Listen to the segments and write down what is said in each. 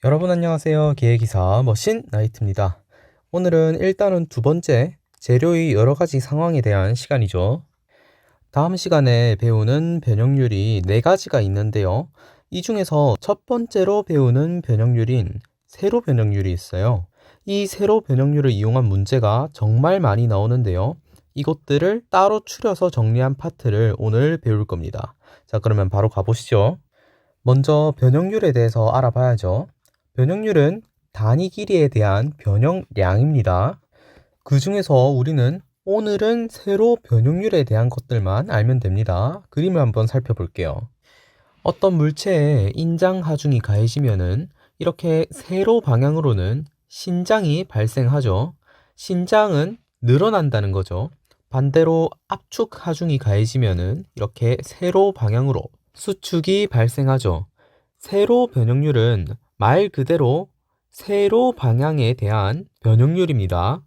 여러분 안녕하세요. 기획이사 머신 나이트입니다. 오늘은 일단은 두 번째 재료의 여러 가지 상황에 대한 시간이죠. 다음 시간에 배우는 변형률이 네 가지가 있는데요. 이 중에서 첫 번째로 배우는 변형률인 세로 변형률이 있어요. 이 세로 변형률을 이용한 문제가 정말 많이 나오는데요. 이것들을 따로 추려서 정리한 파트를 오늘 배울 겁니다. 자, 그러면 바로 가보시죠. 먼저 변형률에 대해서 알아봐야죠. 변형률은 단위 길이에 대한 변형량입니다. 그 중에서 우리는 오늘은 세로 변형률에 대한 것들만 알면 됩니다. 그림을 한번 살펴볼게요. 어떤 물체에 인장 하중이 가해지면은 이렇게 세로 방향으로는 신장이 발생하죠. 신장은 늘어난다는 거죠. 반대로 압축 하중이 가해지면은 이렇게 세로 방향으로 수축이 발생하죠. 세로 변형률은 말 그대로 세로 방향에 대한 변형률입니다.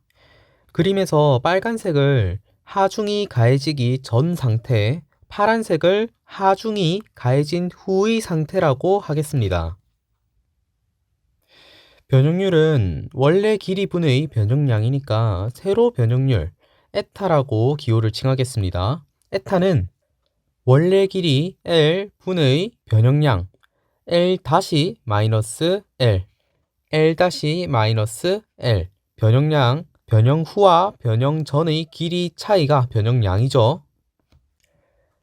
그림에서 빨간색을 하중이 가해지기 전 상태, 파란색을 하중이 가해진 후의 상태라고 하겠습니다. 변형률은 원래 길이분의 변형량이니까 세로 변형률, 에타라고 기호를 칭하겠습니다. 에타는 원래 길이 L 분의 변형량, L 다시 마이너스 L, L 다시 마이너스 L, 변형량, 변형 후와 변형 전의 길이 차이가 변형량이죠.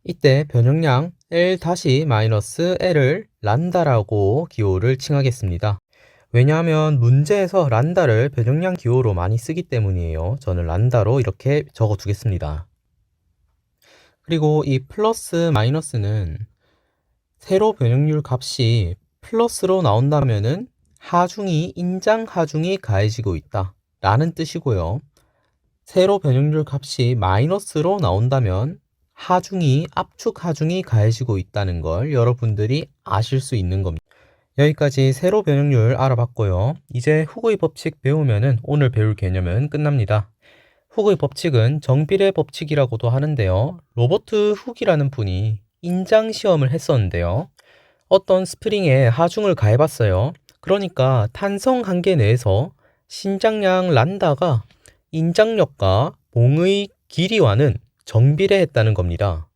이때 변형량 L 다시 마이너스 L을 란다라고 기호를 칭하겠습니다. 왜냐하면 문제에서 란다를 변형량 기호로 많이 쓰기 때문이에요. 저는 란다로 이렇게 적어 두겠습니다. 그리고 이 플러스 마이너스는 세로 변형률 값이 플러스로 나온다면은 하중이 인장 하중이 가해지고 있다 라는 뜻이고요. 세로 변형률 값이 마이너스로 나온다면 하중이 압축 하중이 가해지고 있다는 걸 여러분들이 아실 수 있는 겁니다. 여기까지 세로 변형률 알아봤고요. 이제 후그의 법칙 배우면은 오늘 배울 개념은 끝납니다. 후그의 법칙은 정비례 법칙이라고도 하는데요. 로버트 훅이라는 분이 인장 시험을 했었는데요. 어떤 스프링에 하중을 가해봤어요. 그러니까 탄성 한계 내에서 신장량 란다가 인장력과 봉의 길이와는 정비례했다는 겁니다.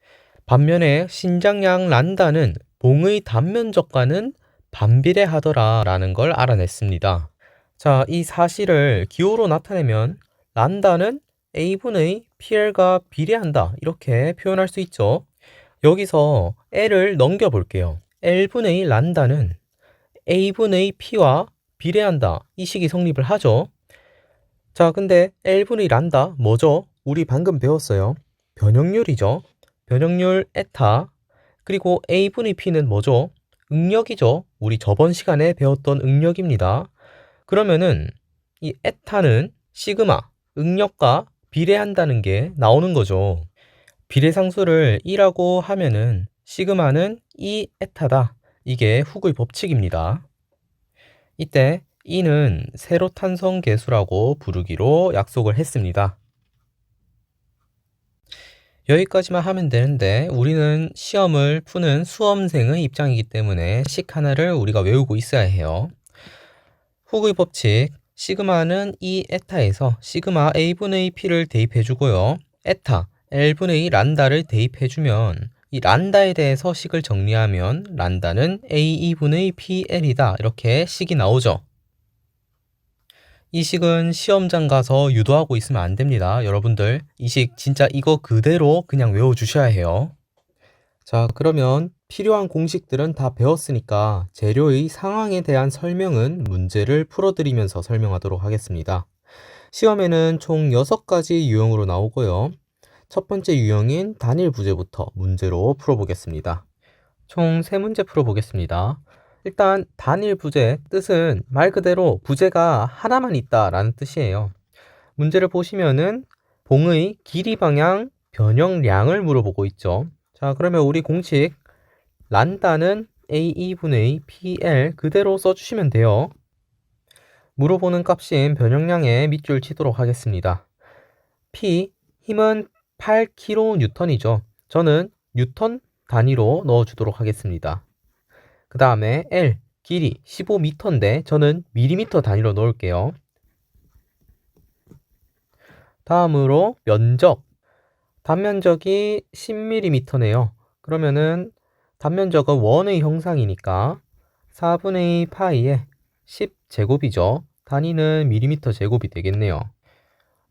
반면에 신장량 란다는 봉의 단면적과는 반비례하더라 라는 걸 알아냈습니다. 자, 이 사실을 기호로 나타내면 란다는 A분의 PL과 비례한다 이렇게 표현할 수 있죠. 여기서 L을 넘겨볼게요. L분의 란다는 A분의 P와 비례한다 이 식이 성립을 하죠. 자, 근데 L분의 란다 뭐죠? 우리 방금 배웠어요. 변형률이죠. 변형률 에타. 그리고 A분의 P는 뭐죠? 응력이죠. 우리 저번 시간에 배웠던 응력입니다. 그러면은 이 에타는 시그마, 응력과 비례한다는 게 나오는 거죠. 비례상수를 2라고 하면은 시그마는 2 에타다. 이게 훅의 법칙입니다. 이때 2는 세로탄성 계수라고 부르기로 약속을 했습니다. 여기까지만 하면 되는데 우리는 시험을 푸는 수험생의 입장이기 때문에 식 하나를 우리가 외우고 있어야 해요. 훅의 법칙, 시그마는 2 에타에서 시그마 A분의 P를 대입해주고요. 에타, L분의 란다를 대입해주면 이 란다에 대해서 식을 정리하면 란다는 A2분의 PL이다. 이렇게 식이 나오죠. 이 식은 시험장 가서 유도하고 있으면 안 됩니다. 여러분들 이 식 진짜 이거 그대로 그냥 외워주셔야 해요. 자, 그러면 필요한 공식들은 다 배웠으니까 재료의 상황에 대한 설명은 문제를 풀어드리면서 설명하도록 하겠습니다. 시험에는 총 6가지 유형으로 나오고요. 첫 번째 유형인 단일 부재부터 문제로 풀어보겠습니다. 총 3문제 풀어보겠습니다. 일단 단일 부재 뜻은 말 그대로 부재가 하나만 있다라는 뜻이에요. 문제를 보시면은 봉의 길이 방향 변형량을 물어보고 있죠. 자, 그러면 우리 공식 란다는 A2분의 PL 그대로 써주시면 돼요. 물어보는 값인 변형량에 밑줄 치도록 하겠습니다. P, 힘은 8kN이죠. 저는 뉴턴 단위로 넣어주도록 하겠습니다. 그 다음에 L, 길이 15m인데 저는 밀리미터 단위로 넣을게요. 다음으로 면적. 단면적이 10mm네요. 그러면은 단면적은 원의 형상이니까 4분의 파이에 10제곱이죠. 단위는 밀리미터 제곱이 되겠네요.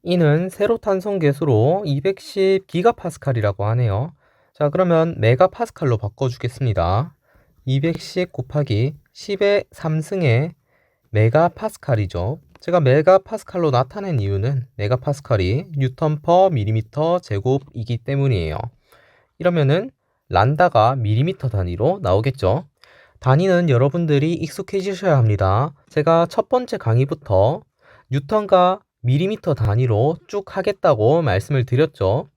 이는 세로탄성 계수로 210기가파스칼이라고 하네요. 자, 그러면 메가파스칼로 바꿔주겠습니다. 210 곱하기 10의 3승의 메가파스칼이죠. 제가 메가파스칼로 나타낸 이유는 메가파스칼이 뉴턴 퍼 밀리미터 제곱이기 때문이에요. 이러면은 란다가 밀리미터 단위로 나오겠죠. 단위는 여러분들이 익숙해지셔야 합니다. 제가 첫 번째 강의부터 뉴턴과 밀리미터 단위로 쭉 하겠다고 말씀을 드렸죠.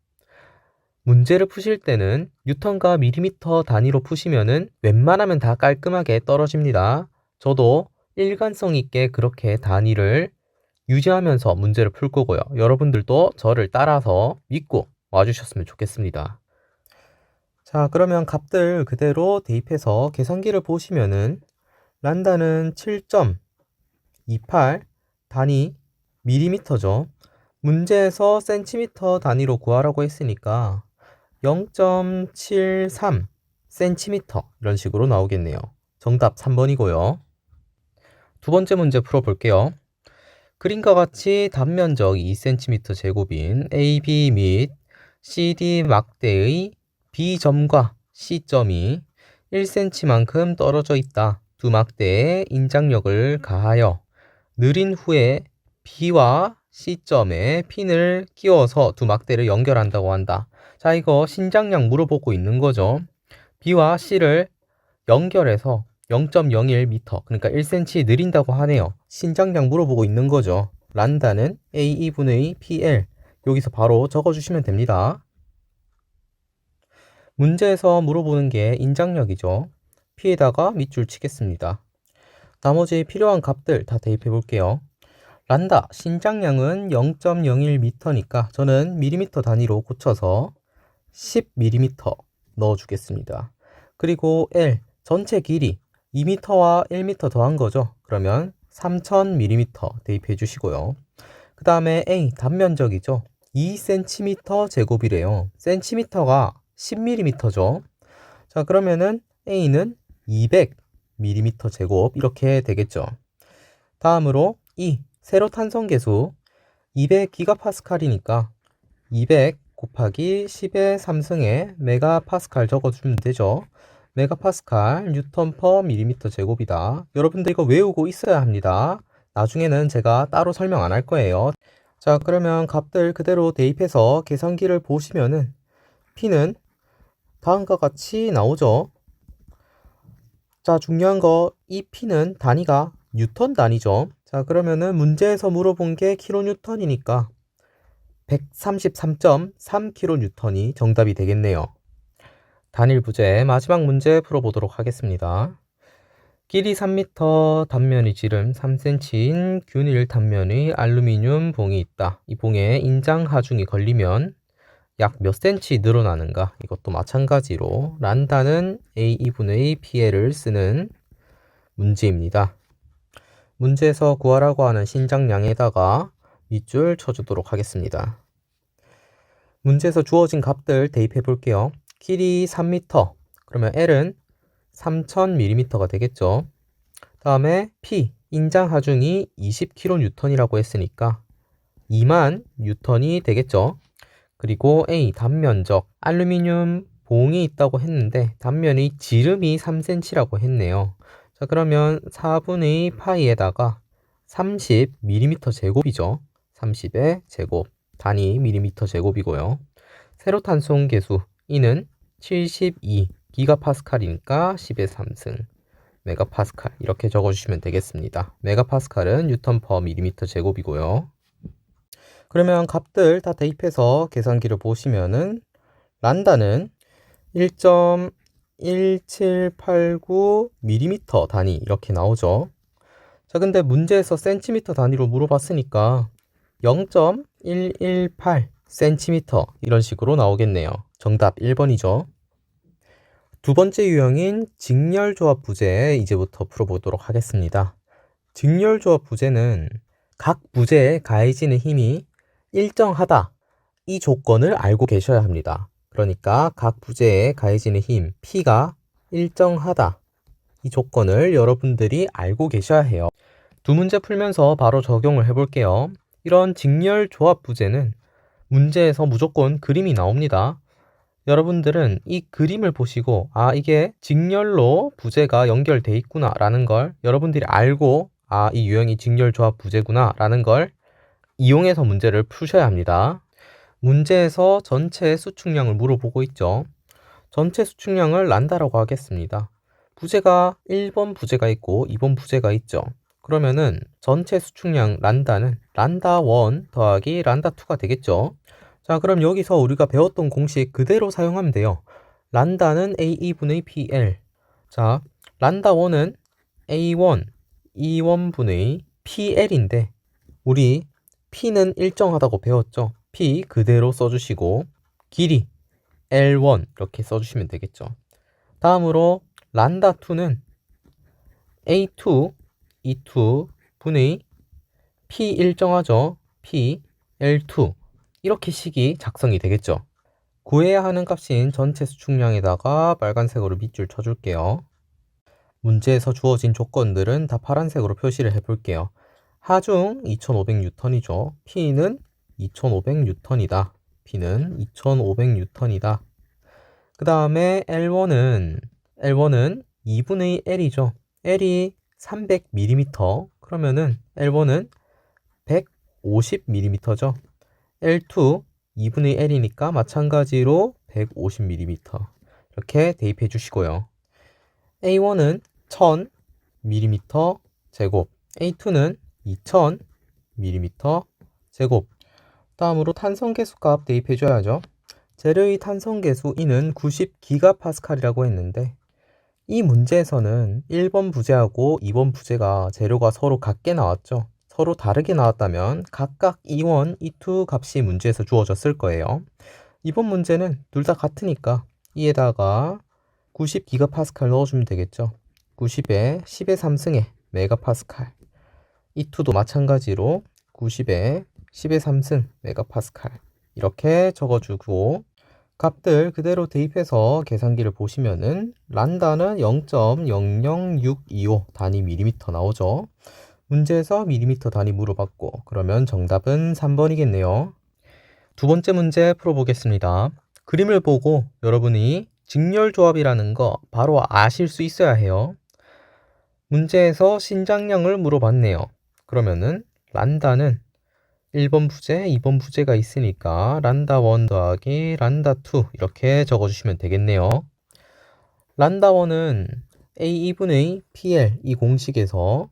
문제를 푸실 때는 뉴턴과 밀리미터 단위로 푸시면은 웬만하면 다 깔끔하게 떨어집니다. 저도 일관성 있게 그렇게 단위를 유지하면서 문제를 풀 거고요. 여러분들도 저를 따라서 믿고 와주셨으면 좋겠습니다. 자, 그러면 값들 그대로 대입해서 계산기를 보시면은 란다는 7.28 단위 밀리미터죠. 문제에서 센티미터 단위로 구하라고 했으니까 0.73 센티미터 이런 식으로 나오겠네요. 정답 3번이고요. 두 번째 문제 풀어볼게요. 그림과 같이 단면적 2cm 제곱인 AB 및 CD 막대의 B점과 C점이 1cm만큼 떨어져 있다. 두 막대에 인장력을 가하여 느린 후에 B와 C점에 핀을 끼워서 두 막대를 연결한다고 한다. 자, 이거 신장량 물어보고 있는 거죠. B와 C를 연결해서 0.01m, 그러니까 1cm 느린다고 하네요. 신장량 물어보고 있는 거죠. 란다는 A2분의 PL. 여기서 바로 적어주시면 됩니다. 문제에서 물어보는 게 인장력이죠. P에다가 밑줄 치겠습니다. 나머지 필요한 값들 다 대입해 볼게요. 란다 신장량은 0.01m니까 저는 밀리미터 단위로 고쳐서 10mm 넣어주겠습니다. 그리고 L 전체 길이 2m와 1m 더한 거죠. 그러면 3000mm 대입해 주시고요. 그 다음에 A 단면적이죠. 2cm 제곱이래요. 센티미터가 10mm죠. 자, 그러면은 A는 200mm 제곱 이렇게 되겠죠. 다음으로 E 세로탄성 계수 200기가파스칼이니까 200 곱하기 10의 3승에 메가파스칼 적어주면 되죠. 메가파스칼 뉴턴 퍼 밀리미터 제곱이다. 여러분들 이거 외우고 있어야 합니다. 나중에는 제가 따로 설명 안 할 거예요. 자, 그러면 값들 그대로 대입해서 계산기를 보시면은 P는 다음과 같이 나오죠. 자, 중요한 거 이 P는 단위가 뉴턴 단위죠. 자, 그러면은 문제에서 물어본 게 킬로뉴턴이니까 133.3kN이 정답이 되겠네요. 단일 부재 마지막 문제 풀어보도록 하겠습니다. 길이 3m, 단면이 지름 3cm인 균일 단면의 알루미늄 봉이 있다. 이 봉에 인장 하중이 걸리면 약 몇 cm 늘어나는가? 이것도 마찬가지로 란다는 A2분의 PL을 쓰는 문제입니다. 문제에서 구하라고 하는 신장량에다가 밑줄 쳐주도록 하겠습니다. 문제에서 주어진 값들 대입해 볼게요. 길이 3m, 그러면 L은 3000mm가 되겠죠. 다음에 P, 인장 하중이 20kN이라고 했으니까 2만 뉴턴이 되겠죠. 그리고 A, 단면적, 알루미늄 봉이 있다고 했는데 단면의 지름이 3cm라고 했네요. 자, 그러면 4분의 파이에다가 30mm 제곱이죠. 30의 제곱, 단위 밀리미터 제곱이고요. 세로탄성 계수 E는 72기가파스칼이니까 10의 3승 메가파스칼 이렇게 적어주시면 되겠습니다. 메가파스칼은 뉴턴 퍼 밀리미터 제곱이고요. 그러면 값들 다 대입해서 계산기를 보시면은 란다는 1.1789mm 단위 이렇게 나오죠. 자, 근데 문제에서 센티미터 단위로 물어봤으니까 0.118cm 이런 식으로 나오겠네요. 정답 1번이죠. 두 번째 유형인 직렬조합 부재 이제부터 풀어보도록 하겠습니다. 직렬조합 부재는 각 부재에 가해지는 힘이 일정하다. 이 조건을 알고 계셔야 합니다. 그러니까 각 부재에 가해지는 힘 P가 일정하다. 이 조건을 여러분들이 알고 계셔야 해요. 두 문제 풀면서 바로 적용을 해볼게요. 이런 직렬조합 부재는 문제에서 무조건 그림이 나옵니다. 여러분들은 이 그림을 보시고 이게 직렬로 부재가 연결돼 있구나 라는 걸 여러분들이 알고 이 유형이 직렬조합 부재구나 라는 걸 이용해서 문제를 푸셔야 합니다. 문제에서 전체 수축량을 물어보고 있죠. 전체 수축량을 란다라고 하겠습니다. 부재가 1번 부재가 있고 2번 부재가 있죠. 그러면은 전체 수축량 란다는 란다1 더하기 란다2가 되겠죠. 자, 그럼 여기서 우리가 배웠던 공식 그대로 사용하면 돼요. 란다는 A2분의 PL. 자, 란다1은 A1, E1분의 PL인데 우리 P는 일정하다고 배웠죠. P 그대로 써주시고 길이 L1 이렇게 써주시면 되겠죠. 다음으로 란다2는 A2, E2분의 P 일정하죠. P, L2 이렇게 식이 작성이 되겠죠. 구해야 하는 값인 전체 수축량에다가 빨간색으로 밑줄 쳐줄게요. 문제에서 주어진 조건들은 다 파란색으로 표시를 해볼게요. 하중 2500N이죠. P는 2500N이다. P는 2500N이다. 그 다음에 L1은 2분의 L이죠. L이 300mm. 그러면은 L1은 150mm죠. L2 2분의 L이니까 마찬가지로 150mm. 이렇게 대입해 주시고요. A1은 1000mm 제곱, A2는 2000mm 제곱. 다음으로 탄성계수 값 대입해 줘야죠. 재료의 탄성계수 E는 90GPa이라고 했는데 이 문제에서는 1번 부재하고 2번 부재가 재료가 서로 같게 나왔죠. 서로 다르게 나왔다면 각각 E1, E2 값이 문제에서 주어졌을 거예요. 이번 문제는 둘 다 같으니까 이에다가 90GPa 넣어주면 되겠죠. 90에 10의 3승의 메가파스칼. E2도 마찬가지로 90에 10의 3승 메가파스칼. 이렇게 적어주고 값들 그대로 대입해서 계산기를 보시면은 란다는 0.00625 단위 밀리미터 나오죠. 문제에서 밀리미터 단위 물어봤고 그러면 정답은 3번이겠네요. 두 번째 문제 풀어보겠습니다. 그림을 보고 여러분이 직렬조합이라는 거 바로 아실 수 있어야 해요. 문제에서 신장량을 물어봤네요. 그러면은 란다는 1번 부재, 2번 부재가 있으니까 란다1 더하기 란다2 이렇게 적어주시면 되겠네요. 란다1은 A2분의 PL 이 공식에서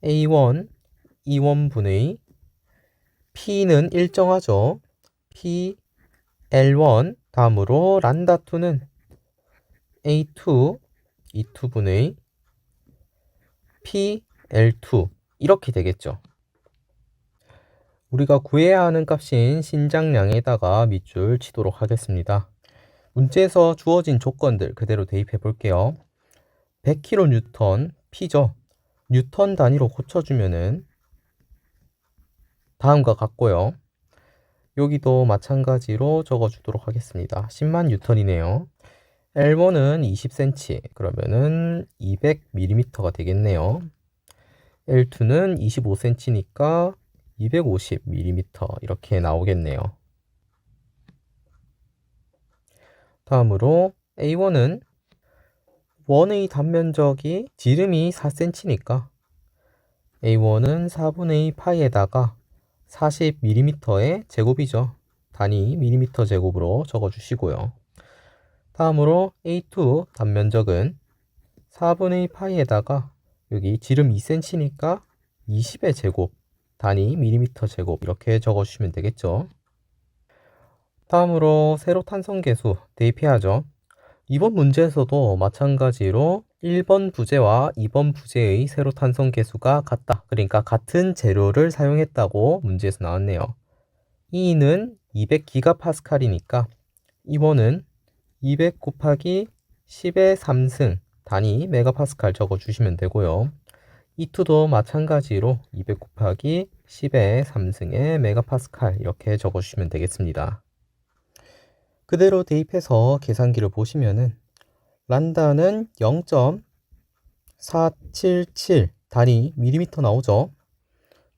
A1, E1분의 P는 일정하죠. P, L1 다음으로 란다2는 A2, E2분의 P, L2 이렇게 되겠죠. 우리가 구해야 하는 값인 신장량에다가 밑줄 치도록 하겠습니다. 문제에서 주어진 조건들 그대로 대입해 볼게요. 100kN P죠. 뉴턴 단위로 고쳐주면은 다음과 같고요. 여기도 마찬가지로 적어주도록 하겠습니다. 10만 뉴턴이네요. L1은 20cm 그러면은 200mm가 되겠네요. L2는 25cm니까 250mm 이렇게 나오겠네요. 다음으로 A1은 원의 단면적이 지름이 4cm니까 A1은 4분의 파이에다가 40mm의 제곱이죠. 단위 밀리미터 제곱으로 적어주시고요. 다음으로 A2 단면적은 4분의 파이에다가 여기 지름 2cm니까 20의 제곱 단위 밀리미터 제곱 이렇게 적어주시면 되겠죠. 다음으로 세로 탄성계수 대입해야죠. 이번 문제에서도 마찬가지로 1번 부재와 2번 부재의 세로 탄성계수가 같다. 그러니까 같은 재료를 사용했다고 문제에서 나왔네요. E는 200GPa이니까 2번은 200 곱하기 10의 3승 단위 메가파스칼 적어주시면 되고요. E2도 마찬가지로 200 곱하기 10의 3승의 메가파스칼 이렇게 적어주시면 되겠습니다. 그대로 대입해서 계산기를 보시면은 란다는 0.477 단위 밀리미터 나오죠.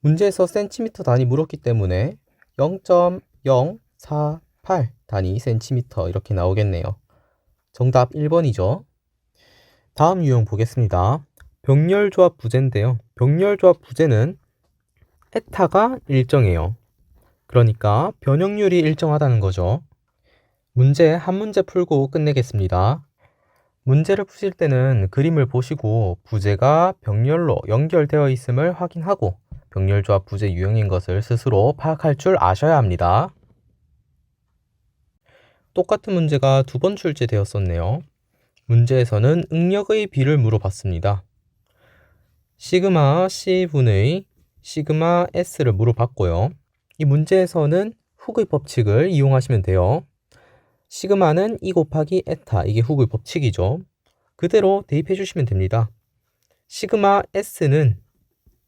문제에서 센티미터 단위 물었기 때문에 0.048 단위 센티미터 이렇게 나오겠네요. 정답 1번이죠. 다음 유형 보겠습니다. 병렬조합 부재인데요. 병렬조합 부재는 에타가 일정해요. 그러니까 변형률이 일정하다는 거죠. 문제 한 문제 풀고 끝내겠습니다. 문제를 푸실 때는 그림을 보시고 부재가 병렬로 연결되어 있음을 확인하고 병렬조합 부재 유형인 것을 스스로 파악할 줄 아셔야 합니다. 똑같은 문제가 두 번 출제되었었네요. 문제에서는 응력의 비를 물어봤습니다. 시그마 C분의 시그마 S를 물어봤고요. 이 문제에서는 훅의 법칙을 이용하시면 돼요. 시그마는 2 곱하기 에타, 이게 훅의 법칙이죠. 그대로 대입해 주시면 됩니다. 시그마 S는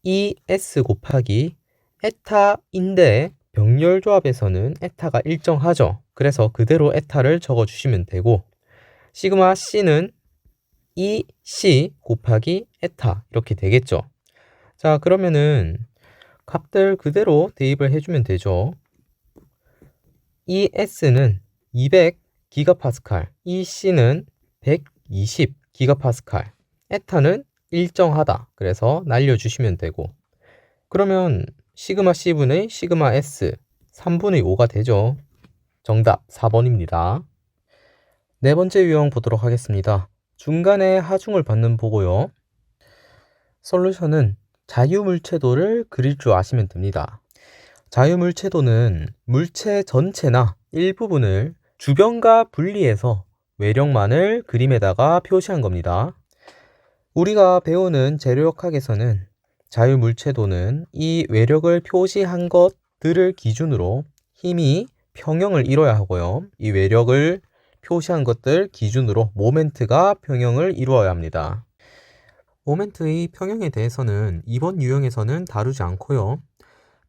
2S 곱하기 에타인데 병렬조합에서는 에타가 일정하죠. 그래서 그대로 에타를 적어주시면 되고, 시그마 C는 2C 곱하기 에타 이렇게 되겠죠. 자, 그러면은 값들 그대로 대입을 해주면 되죠. ES는 200 기가파스칼, EC는 120 기가파스칼, 에타는 일정하다. 그래서 날려주시면 되고, 그러면 시그마 C분의 시그마 S 3분의 5가 되죠. 정답 4번입니다. 네 번째 유형 보도록 하겠습니다. 중간에 하중을 받는 보고요. 솔루션은 자유물체도를 그릴 줄 아시면 됩니다. 자유물체도는 물체 전체나 일부분을 주변과 분리해서 외력만을 그림에다가 표시한 겁니다. 우리가 배우는 재료역학에서는 자유물체도는 이 외력을 표시한 것들을 기준으로 힘이 평형을 이뤄야 하고요. 이 외력을 표시한 것들 기준으로 모멘트가 평형을 이루어야 합니다. 모멘트의 평형에 대해서는 이번 유형에서는 다루지 않고요.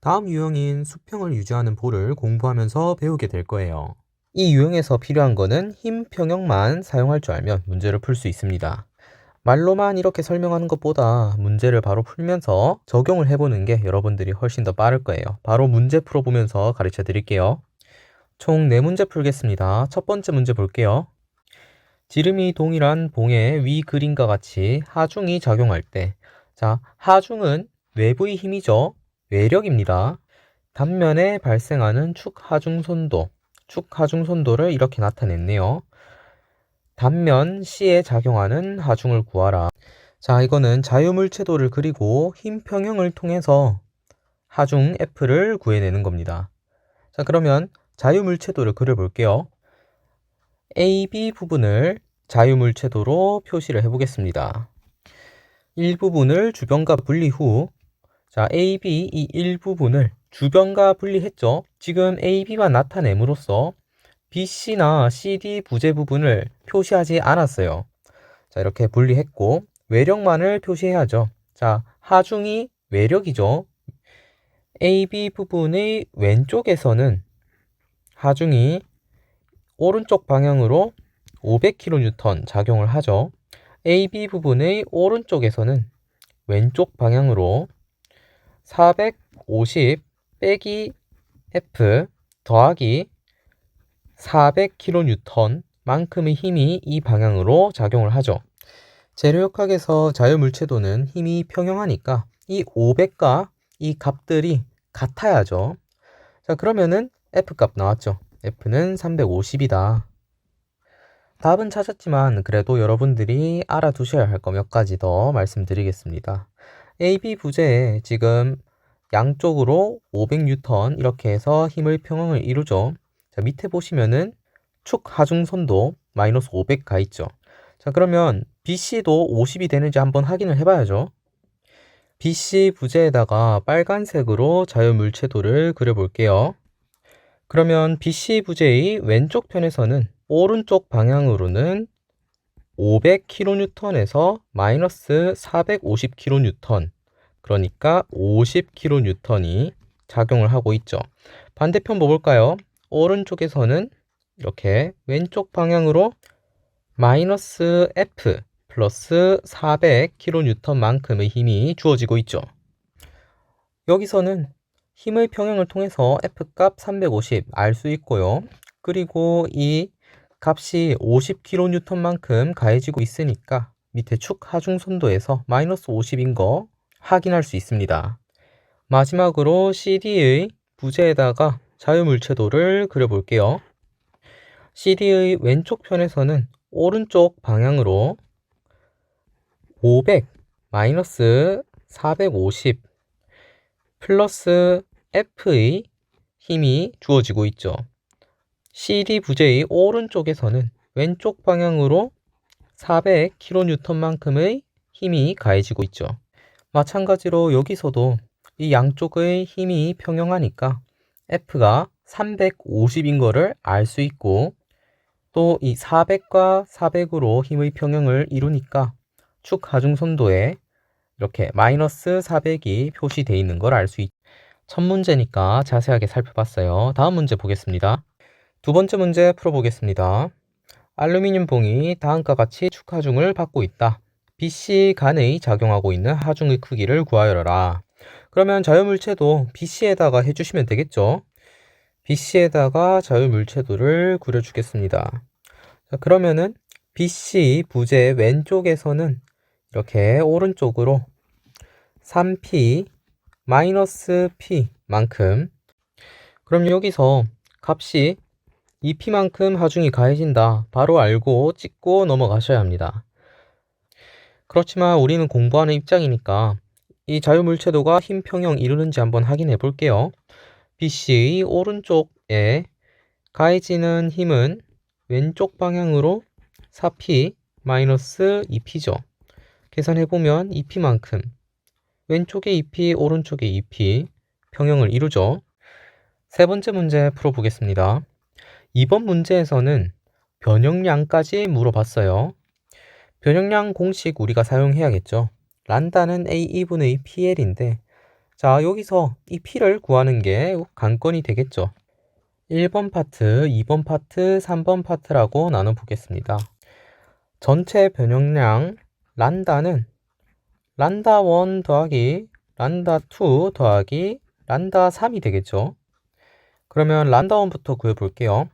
다음 유형인 수평을 유지하는 볼을 공부하면서 배우게 될 거예요. 이 유형에서 필요한 거는 힘 평형만 사용할 줄 알면 문제를 풀 수 있습니다. 말로만 이렇게 설명하는 것보다 문제를 바로 풀면서 적용을 해보는 게 여러분들이 훨씬 더 빠를 거예요. 바로 문제 풀어보면서 가르쳐 드릴게요. 총 4문제 풀겠습니다. 첫 번째 문제 볼게요. 지름이 동일한 봉의 위 그림과 같이 하중이 작용할 때, 자, 하중은 외부의 힘이죠. 외력입니다. 단면에 발생하는 축하중선도, 축하중선도를 이렇게 나타냈네요. 단면 C에 작용하는 하중을 구하라. 자, 이거는 자유물체도를 그리고 힘 평형을 통해서 하중 F를 구해내는 겁니다. 자, 그러면 자유물체도를 그려볼게요. AB 부분을 자유물체도로 표시를 해보겠습니다. 일부분을 주변과 분리 후, 자, AB 이 일부분을 주변과 분리했죠. 지금 AB만 나타냄으로써 BC나 CD 부재 부분을 표시하지 않았어요. 자, 이렇게 분리했고 외력만을 표시해야죠. 자, 하중이 외력이죠. AB 부분의 왼쪽에서는 하중이 오른쪽 방향으로 500kN 작용을 하죠. AB 부분의 오른쪽에서는 왼쪽 방향으로 450 빼기 F 더하기 400kN 만큼의 힘이 이 방향으로 작용을 하죠. 재료역학에서 자유물체도는 힘이 평형하니까 이 500과 이 값들이 같아야죠. 자, 그러면은 F 값 나왔죠. F는 350이다. 답은 찾았지만 그래도 여러분들이 알아두셔야 할 거 몇 가지 더 말씀드리겠습니다. AB 부재에 지금 양쪽으로 500N 이렇게 해서 힘의 평형을 이루죠. 자, 밑에 보시면은 축 하중선도 마이너스 500 가 있죠. 자, 그러면 BC도 50이 되는지 한번 확인을 해봐야죠. BC 부재에다가 빨간색으로 자유물체도를 그려볼게요. 그러면 BC 부재의 왼쪽 편에서는 오른쪽 방향으로는 500kN에서 마이너스 450kN, 그러니까 50kN이 작용을 하고 있죠. 반대편 뭐 볼까요? 오른쪽에서는 이렇게 왼쪽 방향으로 마이너스 F 플러스 400kN만큼의 힘이 주어지고 있죠. 여기서는 힘의 평형을 통해서 F값 350 알 수 있고요. 그리고 이 값이 50kN만큼 가해지고 있으니까 밑에 축 하중선도에서 마이너스 50인 거 확인할 수 있습니다. 마지막으로 CD의 부재에다가 자유물체도를 그려볼게요. CD의 왼쪽 편에서는 오른쪽 방향으로 500 마이너스 450 플러스 F의 힘이 주어지고 있죠. CD 부재의 오른쪽에서는 왼쪽 방향으로 400kN만큼의 힘이 가해지고 있죠. 마찬가지로 여기서도 이 양쪽의 힘이 평형하니까 F가 350인 거를 알 수 있고, 또 이 400과 400으로 힘의 평형을 이루니까 축 하중선도에 이렇게 마이너스 400이 표시되어 있는 걸 알 수 있죠. 첫 문제니까 자세하게 살펴봤어요. 다음 문제 보겠습니다. 두 번째 문제 풀어보겠습니다. 알루미늄 봉이 다음과 같이 축 하중을 받고 있다. BC 간의 작용하고 있는 하중의 크기를 구하여라. 그러면 자유물체도 BC에다가 해주시면 되겠죠. BC에다가 자유물체도를 그려주겠습니다. 자, 그러면은 BC 부재 왼쪽에서는 이렇게 오른쪽으로 3P 마이너스 P만큼, 그럼 여기서 값이 2P만큼 하중이 가해진다 바로 알고 찍고 넘어가셔야 합니다. 그렇지만 우리는 공부하는 입장이니까 이 자유물체도가 힘 평형 이루는지 한번 확인해 볼게요. BC의 오른쪽에 가해지는 힘은 왼쪽 방향으로 4P 마이너스 2P죠. 계산해보면 2P만큼, 왼쪽에 2P, 오른쪽에 2P, 평형을 이루죠. 세 번째 문제 풀어보겠습니다. 이번 문제에서는 변형량까지 물어봤어요. 변형량 공식 우리가 사용해야겠죠. 란다는 A2분의 PL인데, 자, 여기서 이 P를 구하는 게 관건이 되겠죠. 1번 파트, 2번 파트, 3번 파트라고 나눠보겠습니다. 전체 변형량 란다는 란다1 더하기 란다2 더하기 란다3이 되겠죠. 그러면 란다1부터 구해볼게요.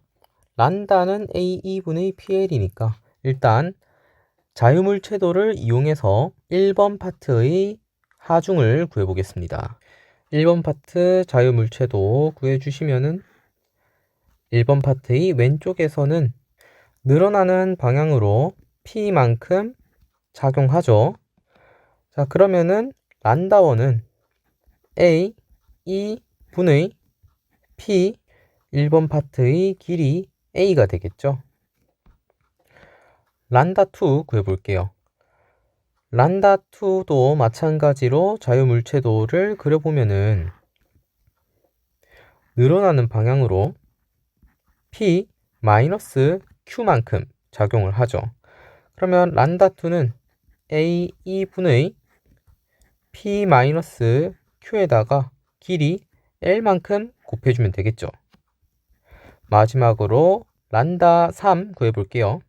란다는 A2분의 PL이니까 일단 자유물체도를 이용해서 1번 파트의 하중을 구해보겠습니다. 1번 파트 자유물체도 구해주시면은 1번 파트의 왼쪽에서는 늘어나는 방향으로 P만큼 작용하죠. 자, 그러면은 란다1은 A 2분의 P 1번 파트의 길이 A가 되겠죠. 란다2 구해볼게요. 란다2도 마찬가지로 자유물체도를 그려보면은 늘어나는 방향으로 P 마이너스 Q만큼 작용을 하죠. 그러면 란다2는 A 2분의 P 마이너스 Q에다가 길이 L만큼 곱해주면 되겠죠. 마지막으로 란다3 구해볼게요.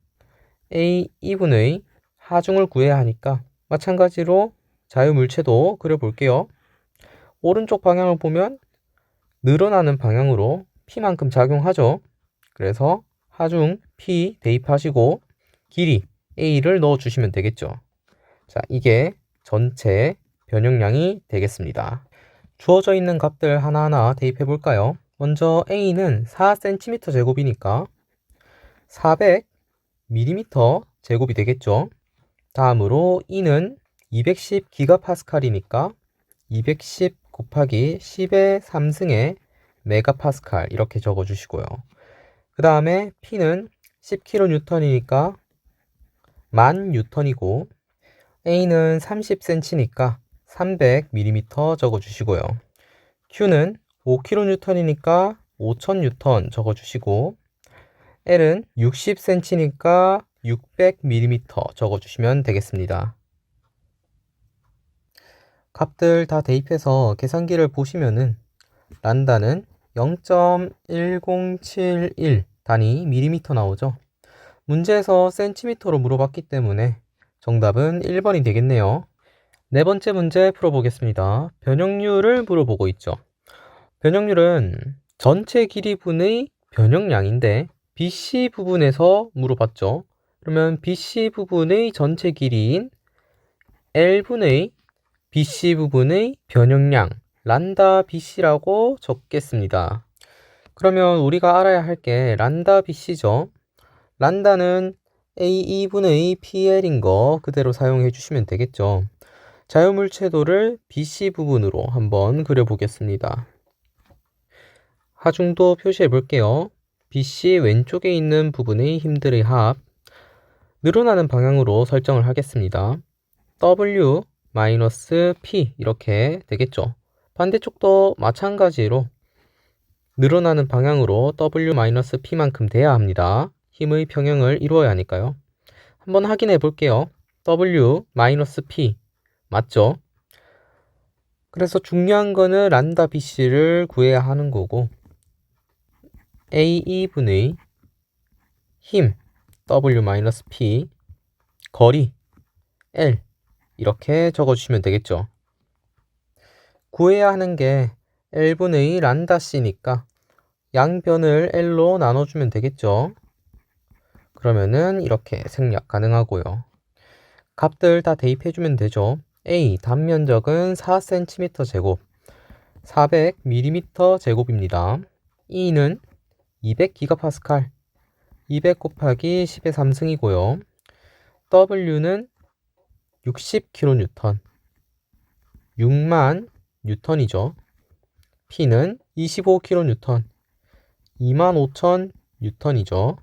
A 2분의 하중을 구해야 하니까 마찬가지로 자유물체도 그려볼게요. 오른쪽 방향을 보면 늘어나는 방향으로 P만큼 작용하죠. 그래서 하중 P 대입하시고 길이 A를 넣어주시면 되겠죠. 자, 이게 전체 변형량이 되겠습니다. 주어져 있는 값들 하나하나 대입해 볼까요? 먼저 A는 4cm 제곱이니까 400mm 제곱이 되겠죠. 다음으로 E는 210GPa이니까 210 곱하기 10의 3승의 메가파스칼 이렇게 적어주시고요. 그 다음에 P는 10kN이니까 10,000N이고 A는 30cm니까 300mm 적어주시고요. Q는 5kN이니까 5,000N 적어주시고 L은 60cm니까 600mm 적어주시면 되겠습니다. 값들 다 대입해서 계산기를 보시면은 란다는 0.1071 단위 밀리미터 나오죠. 문제에서 센티미터로 물어봤기 때문에 정답은 1번이 되겠네요. 네 번째 문제 풀어보겠습니다. 변형률을 물어보고 있죠. 변형률은 전체 길이분의 변형량인데 BC 부분에서 물어봤죠. 그러면 BC 부분의 전체 길이인 L분의 BC 부분의 변형량 란다 BC라고 적겠습니다. 그러면 우리가 알아야 할 게 란다 BC죠. 란다는 A2분의 PL인 거 그대로 사용해 주시면 되겠죠. 자유물체도를 BC 부분으로 한번 그려보겠습니다. 하중도 표시해 볼게요. BC 왼쪽에 있는 부분의 힘들의 합 늘어나는 방향으로 설정을 하겠습니다. W 마이너스 P 이렇게 되겠죠. 반대쪽도 마찬가지로 늘어나는 방향으로 W 마이너스 P만큼 돼야 합니다. 힘의 평형을 이루어야 하니까요. 한번 확인해 볼게요. W 마이너스 P 맞죠? 그래서 중요한 거는 란다 BC를 구해야 하는 거고 A2분의 힘 W 마이너스 P 거리 L 이렇게 적어주시면 되겠죠. 구해야 하는 게 L분의 란다 C니까 양변을 L로 나눠주면 되겠죠. 그러면은 이렇게 생략 가능하고요. 값들 다 대입해주면 되죠. A 단면적은 4cm 제곱 400mm 제곱입니다. E는 200GPa 200 곱하기 10의 3승이고요. W는 60kN 6만 뉴턴이죠. P는 25kN 25,000N이죠.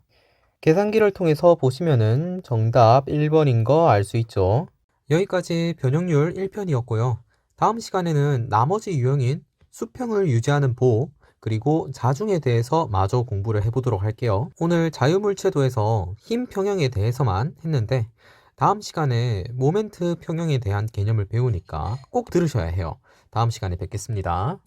계산기를 통해서 보시면은 정답 1번인 거 알 수 있죠. 여기까지 변형률 1편이었고요. 다음 시간에는 나머지 유형인 수평을 유지하는 보호 그리고 자중에 대해서 마저 공부를 해보도록 할게요. 오늘 자유물체도에서 힘 평형에 대해서만 했는데 다음 시간에 모멘트 평형에 대한 개념을 배우니까 꼭 들으셔야 해요. 다음 시간에 뵙겠습니다.